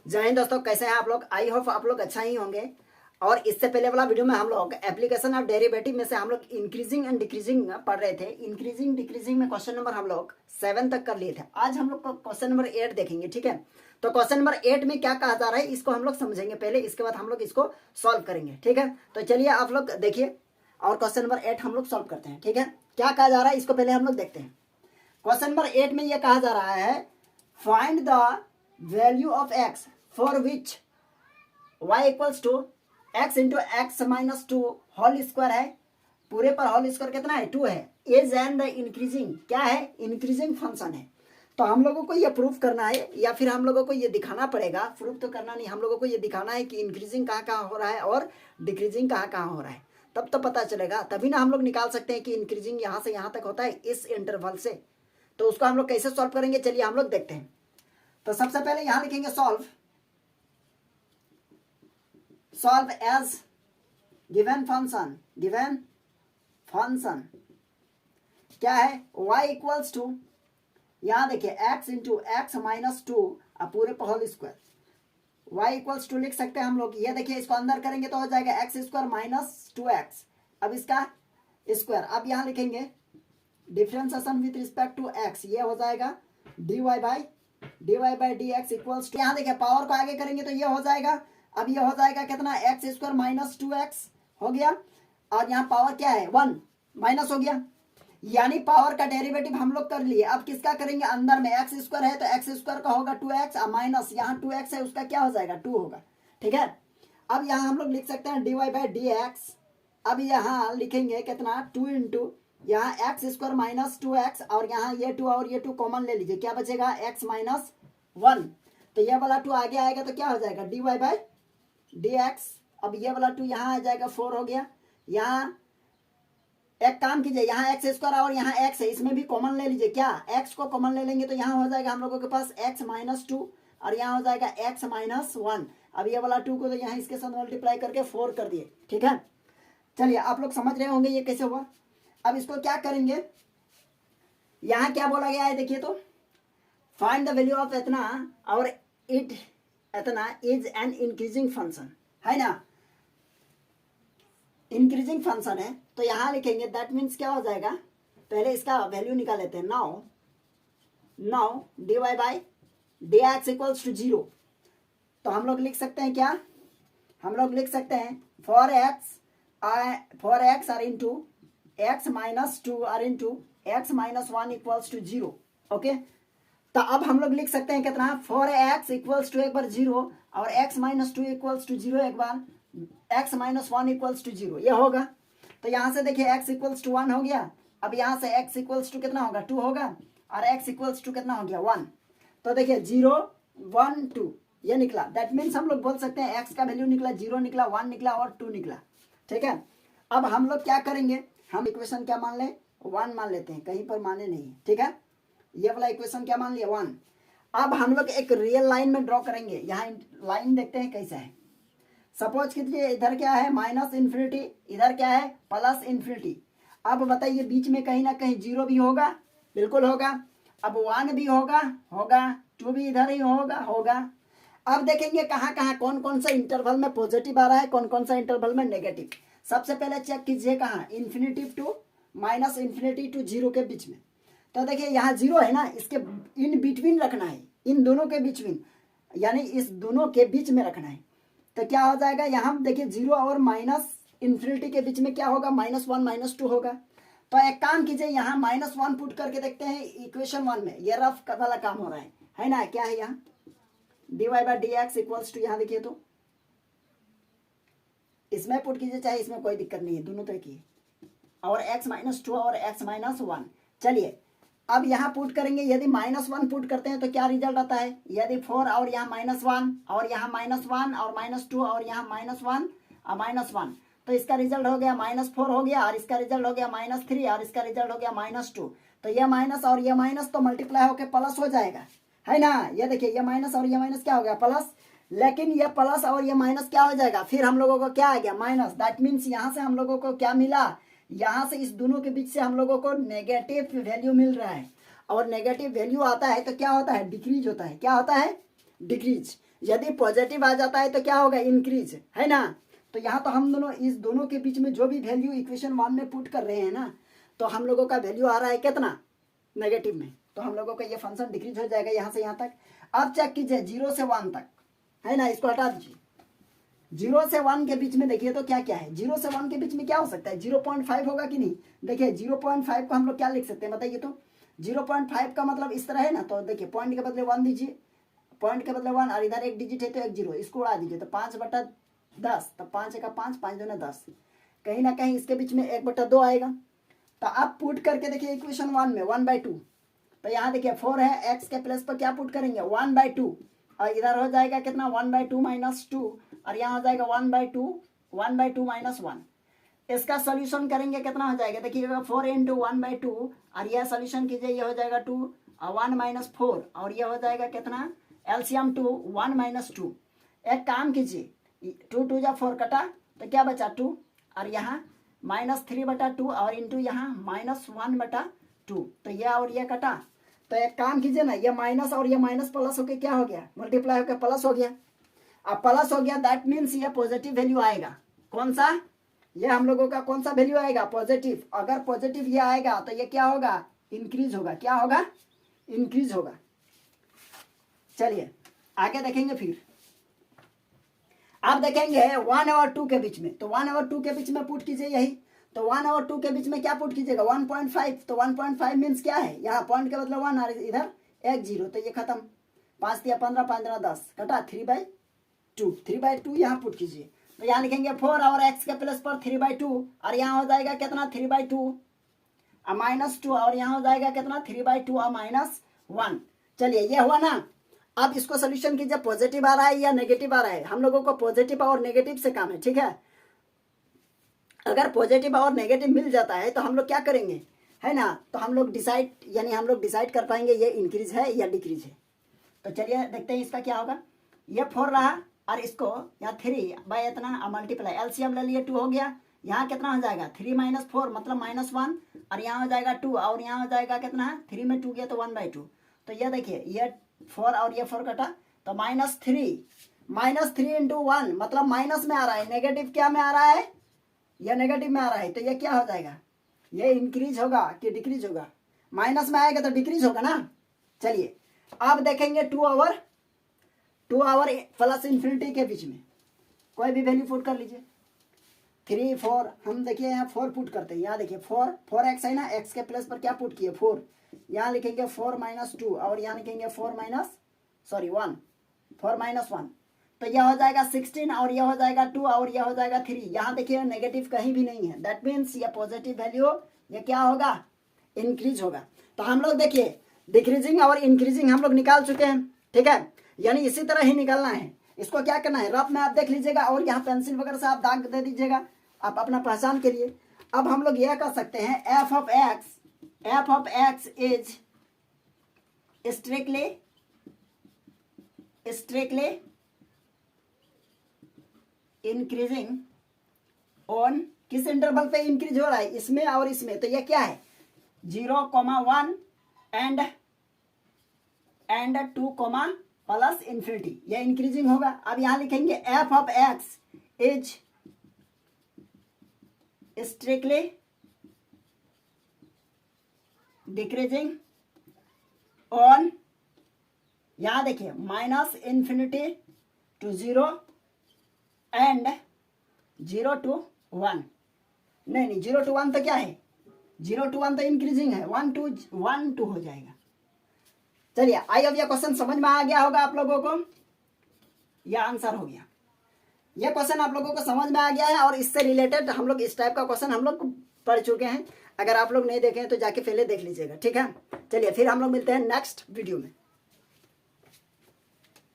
जय हिंद दोस्तों, कैसे हैं आप लोग। आई होप आप लोग अच्छा ही होंगे। और इससे पहले वाला वीडियो में हम लोग एप्लीकेशन ऑफ डेरिवेटिव में से हम लोग इंक्रीजिंग एंड डिक्रीजिंग पढ़ रहे थे। इंक्रीजिंग डिक्रीजिंग में क्वेश्चन नंबर हम लोग 7 तक कर लिए थे। आज हम लोग क्वेश्चन नंबर 8 देखेंगे, ठीक है। तो क्वेश्चन नंबर 8 में क्या कहा जा रहा है इसको हम लोग समझेंगे पहले, इसके बाद हम लोग इसको सॉल्व करेंगे, ठीक है। तो चलिए आप लोग देखिए और क्वेश्चन नंबर 8 हम लोग सॉल्व करते हैं, ठीक है। क्या कहा जा रहा है इसको पहले हम लोग देखते हैं। क्वेश्चन नंबर 8 में यह कहा जा रहा है find the value of x for which y equals to x into x minus two whole square है। पूरे पर होल स्क्वायर कितना है, 2 है। इज एंड द इंक्रीजिंग क्या है, इंक्रीजिंग फंक्शन है। तो हम लोगों को ये प्रूफ करना है या फिर हम लोगों को ये दिखाना पड़ेगा। प्रूफ तो करना नहीं, हम लोगों को ये दिखाना है कि इंक्रीजिंग कहाँ कहाँ हो रहा है और डिक्रीजिंग कहाँ कहाँ हो रहा है। तब तो पता चलेगा, तभी ना हम लोग निकाल सकते हैं कि इंक्रीजिंग यहाँ से यहाँ तक होता है इस इंटरवल से। तो उसको हम लोग कैसे सॉल्व करेंगे, चलिए हम लोग देखते हैं। तो सबसे पहले यहाँ लिखेंगे सॉल्व एज गिवन फंक्शन क्या है, y इक्वल्स टू, यहां देखिए x into x minus two पूरे पर whole square. y equals to लिख सकते हैं हम लोग। ये देखिए इसको अंदर करेंगे तो हो जाएगा एक्स स्क्वायर माइनस 2x, अब इसका स्क्वायर। अब यहां लिखेंगे differentiation with respect to x, ये हो जाएगा dy by d x equals to, यहाँ देखिए पावर को आगे करेंगे तो ये हो जाएगा, अब ये हो जाएगा कितना, एक्स स्क्वायर माइनस 2x हो गया। और यहाँ पावर क्या है 1 माइनस हो गया, यानी पावर का डेरिवेटिव हम लोग कर लिए। अब किसका करेंगे, अंदर में एक्स स्क्वायर है तो एक्स स्क्वायर का होगा 2x माइनस यहाँ 2x है उसका क्या हो जाएगा 2 होगा, ठीक है। अब यहाँ हम लोग लिख सकते हैं dy बाई डी एक्स। अब यहाँ लिखेंगे कितना 2 इंटू यहाँ एक्स स्क्वायर माइनस 2x और यहाँ ये 2 और ये 2 कॉमन ले लीजिए, क्या बचेगा x माइनस 1। तो ये वाला 2 आगे आएगा तो क्या हो जाएगा dy बाई डी एक्स। अब ये वाला 2 यहाँ आ जाएगा 4 हो गया। यहाँ एक काम कीजिए, यहाँ एक्स स्क्वायर और यहाँ एक्स है, इसमें भी कॉमन ले लीजिए। क्या एक्स को कॉमन ले लेंगे तो यहाँ हो जाएगा हम लोगों के पास एक्स माइनस 2 और यहाँ हो जाएगा एक्स माइनस 1। अब ये वाला 2 को तो यहाँ इसके साथ मल्टीप्लाई करके 4 कर दिए, ठीक है। चलिए आप लोग समझ रहे होंगे ये कैसे हुआ। अब इसको क्या करेंगे, यहाँ क्या बोला गया है देखिए, तो फाइंड द वैल्यू ऑफ इतना और इट इतना इज एन इंक्रीजिंग फंक्शन है ना, इंक्रीजिंग फंक्शन है। तो यहां लिखेंगे दैट मीन्स क्या हो जाएगा, पहले इसका वैल्यू निकाल लेते हैं। Now d y by d x equals to 0। तो हम लोग लिख सकते हैं क्या, हम लोग लिख सकते हैं four x r into x minus 2 r into x minus 1 equals to 0, okay. तो अब हम लोग लिख सकते हैं कितना, फॉर एक्स इक्वल्स टू एक बार 0 और एक्स माइनस 2 इक्वल्स टू 0 एक बार, एक्स माइनस 1 इक्वल्स टू 0 ये होगा। तो यहाँ से देखिए एक्स इक्वल्स टू 1 हो गया। अब यहाँ से एक्स इक्वल्स टू कितना होगा 2 होगा और एक्स इक्वल्स टू कितना हो गया 1। तो देखिए 0 1 2 ये निकला। दैट मीन्स हम लोग बोल सकते हैं एक्स का वैल्यू निकला 0 निकला 1 निकला और 2 निकला, ठीक है। अब हम लोग क्या करेंगे, हम इक्वेशन क्या मान लें 1 मान लेते हैं, कहीं पर माने नहीं, ठीक है। ये वाला इक्वेशन क्या मान लिया 1। अब हम लोग एक रियल लाइन में ड्रॉ करेंगे। यहाँ लाइन देखते हैं कैसा है। सपोज कीजिए इधर क्या है माइनस इन्फिनिटी, इधर क्या है प्लस इन्फिनिटी। अब बताइए बीच में कहीं ना कहीं 0 भी होगा, बिल्कुल होगा। अब 1 भी होगा 2 भी इधर ही होगा। अब देखेंगे कहाँ कहाँ कौन कौन सा इंटरवल में पॉजिटिव आ रहा है, कौन कौन सा इंटरवल में नेगेटिव। सबसे पहले चेक कीजिए कहाँ, infinity to minus infinity to 0 के बीच में। तो देखिए यहाँ 0 है ना, इसके इन बिटवीन रखना है, इन दोनों के बिटवीन, यानी इस दोनों के बीच में रखना है। तो क्या हो जाएगा, यहाँ देखिए 0 और माइनस इन्फिनिटी के बीच में क्या होगा -1 -2 होगा। तो एक काम कीजिए यहाँ -1 पुट करके देखते हैं इक्वेशन 1 में। ये रफ वाला काम हो रहा है ना। क्या है यहाँ d y by d x equals to, यहाँ देखिए तो इसमें पुट कीजिए चाहे इसमें, कोई दिक्कत नहीं है, दोनों तरह की। और एक्स माइनस 2 और एक्स माइनस 1। चलिए अब यहाँ पुट करेंगे, यदि -1 पुट करते हैं तो क्या रिजल्ट आता है, यदि 4 और यहाँ -1 और यहाँ -1 और -2 और यहाँ -1 और -1, तो इसका रिजल्ट हो गया -4 हो गया और इसका रिजल्ट हो गया -3 और इसका रिजल्ट हो गया -2। तो ये माइनस और ये माइनस तो मल्टीप्लाई होकर प्लस हो जाएगा, है ना। ये देखिए ये माइनस और ये माइनस क्या हो गया प्लस, लेकिन ये प्लस और ये माइनस क्या हो जाएगा, फिर हम लोगों को क्या आ गया माइनस। दैट मीन्स यहाँ से हम लोगों को क्या मिला, यहाँ से इस दोनों के बीच से हम लोगों को नेगेटिव वैल्यू मिल रहा है। और नेगेटिव वैल्यू आता है तो क्या होता है, डिक्रीज होता है। क्या होता है, डिक्रीज। यदि पॉजिटिव आ जाता है तो क्या होगा, इंक्रीज, है ना। तो यहाँ तो हम दोनों इस दोनों के बीच में जो भी वैल्यू इक्वेशन 1 में पुट कर रहे हैं ना, तो हम लोगों का वैल्यू आ रहा है कितना, नेगेटिव में। तो हम लोगों का ये फंक्शन डिक्रीज हो जाएगा यहाँ से यहाँ तक। अब चेक कीजिए 0 से 1 तक, है ना, इसको हटा दीजिए। 0 से 1 के बीच में देखिए तो क्या क्या है, 0 से 1 के बीच में क्या हो सकता है, 0.5 होगा कि नहीं। देखिए 0.5 को हम लोग क्या लिख सकते हैं बताइए तो, 0.5 का मतलब इस तरह है ना, तो देखिए पॉइंट के बदले 1 दीजिए, पॉइंट के बदले 1 और इधर एक डिजिट है तो एक 0, इसको उड़ा दीजिए तो 5/10, तो 5 का 5, 5 दूना 10, कहीं ना कहीं इसके बीच में 1/2 आएगा। तो आप पुट करके देखिए इक्वेशन 1 में 1/2, तो यहाँ देखिए 4 है, x के प्लेस पर क्या पुट करेंगे 1/2, और इधर हो जाएगा कितना 1/2 माइनस 2, और यहाँ हो जाएगा 1/2 माइनस 1। इसका सोल्यूशन करेंगे कितना हो जाएगा, देखिएगा 4 इंटू 1/2, और यह सोल्यूशन कीजिए, ये हो जाएगा 2 और 1 माइनस 4, और यह हो जाएगा कितना एलसीएम 2 1 माइनस 2। एक काम कीजिए 2 2 जा 4 कटा तो क्या बचा 2, और यहाँ -3/2 और इंटू यहाँ -1/2, तो यह और यह कटा। तो एक काम कीजिए ना, ये माइनस और ये माइनस प्लस होके क्या हो गया, मल्टीप्लाई होकर प्लस हो गया। अब प्लस हो गया दैट मीन्स ये पॉजिटिव वैल्यू आएगा। कौन सा, ये हम लोगों का कौन सा वैल्यू आएगा, पॉजिटिव। अगर पॉजिटिव ये आएगा तो ये क्या होगा, इंक्रीज होगा। क्या होगा, इंक्रीज होगा। चलिए आगे देखेंगे। फिर आप देखेंगे 1 और 2 के बीच में, तो 1 और 2 के बीच में पुट कीजिए यही, तो 1 और 2 के बीच में क्या पुट कीजिएगा 1.5, तो 1.5 मीन्स क्या है, यहाँ पॉइंट के मतलब 1 और इधर एक 0, तो ये खत्म, 5 या 15 5 10 कटा 3/2 यहाँ पुट कीजिए, तो यहाँ लिखेंगे 4 और x के प्लस पर 3/2, और यहाँ हो जाएगा कितना 3/2 और -2, और यहाँ हो जाएगा कितना 3/2 और -1। चलिए ये हुआ ना। अब इसको सोल्यूशन कीजिए, पॉजिटिव आ रहा है या नेगेटिव आ रहा है, हम लोगों को पॉजिटिव और नेगेटिव से काम है, ठीक है। अगर पॉजिटिव और नेगेटिव मिल जाता है तो हम लोग क्या करेंगे, है ना, तो हम लोग डिसाइड कर पाएंगे ये इंक्रीज है या डिक्रीज है। तो चलिए देखते हैं इसका क्या होगा। ये 4 रहा और इसको यहाँ 3 बाय इतना मल्टीप्लाई, एलसीएम ले लिए 2 हो गया, यहाँ कितना हो जाएगा 3 - 4 मतलब -1, और यहाँ हो जाएगा 2, और यहाँ हो जाएगा कितना 3 में 2 गया तो 1/2। तो ये देखिए ये 4 और ये 4 कटा तो -3 इंटू 1 मतलब माइनस में आ रहा है, नेगेटिव क्या में आ रहा है, यह नेगेटिव में आ रहा है, तो ये क्या हो जाएगा, ये इंक्रीज होगा कि डिक्रीज होगा, माइनस में आएगा तो डिक्रीज होगा ना। चलिए अब देखेंगे 2 आवर प्लस इन्फिनिटी के बीच में कोई भी वैल्यू पुट कर लीजिए, 3 4, हम देखिए यहाँ 4 पुट करते हैं, यहाँ देखिए 4x है ना, x के प्लस पर क्या पुट किए 4, यहाँ लिखेंगे 4 - 2 और यहाँ लिखेंगे 4 -1, तो यह हो जाएगा 16 और यह हो जाएगा 2 और यह हो जाएगा 3। यहाँ देखिए नेगेटिव कहीं भी नहीं है, दैट मीन्स ये पॉजिटिव वैल्यू ये क्या होगा, इंक्रीज होगा। तो हम लोग देखिए डिक्रीजिंग और इंक्रीजिंग हम लोग निकाल चुके हैं, ठीक है, यानी इसी तरह ही निकालना है। इसको क्या करना है, रफ में आप देख लीजिएगा और यहाँ पेंसिल वगैरह से आप दाग दे दीजिएगा आप अपना पहचान के लिए। अब हम लोग यह कर सकते हैं f of x is strictly increasing on, किस इंटरवल पे इंक्रीज हो रहा है, इसमें और इसमें, तो ये क्या है 0,1 एंड 2, प्लस इन्फिनिटी, ये इंक्रीजिंग होगा। अब यहां लिखेंगे f of x is strictly decreasing on, यहां देखिए -∞ to 0 एंड 0 to 1, नहीं 0 to 1 तो क्या है, 0 to 1 तो इंक्रीजिंग है, 1 to 1 हो जाएगा। चलिए आई होप यह क्वेश्चन समझ में आ गया होगा आप लोगों को, यह आंसर हो गया। यह क्वेश्चन आप लोगों को समझ में आ गया है और इससे रिलेटेड हम लोग इस टाइप का क्वेश्चन हम लोग पढ़ चुके हैं। अगर आप लोग नहीं देखे हैं तो जाके पहले देख लीजिएगा, ठीक है। चलिए फिर हम लोग मिलते हैं नेक्स्ट वीडियो में।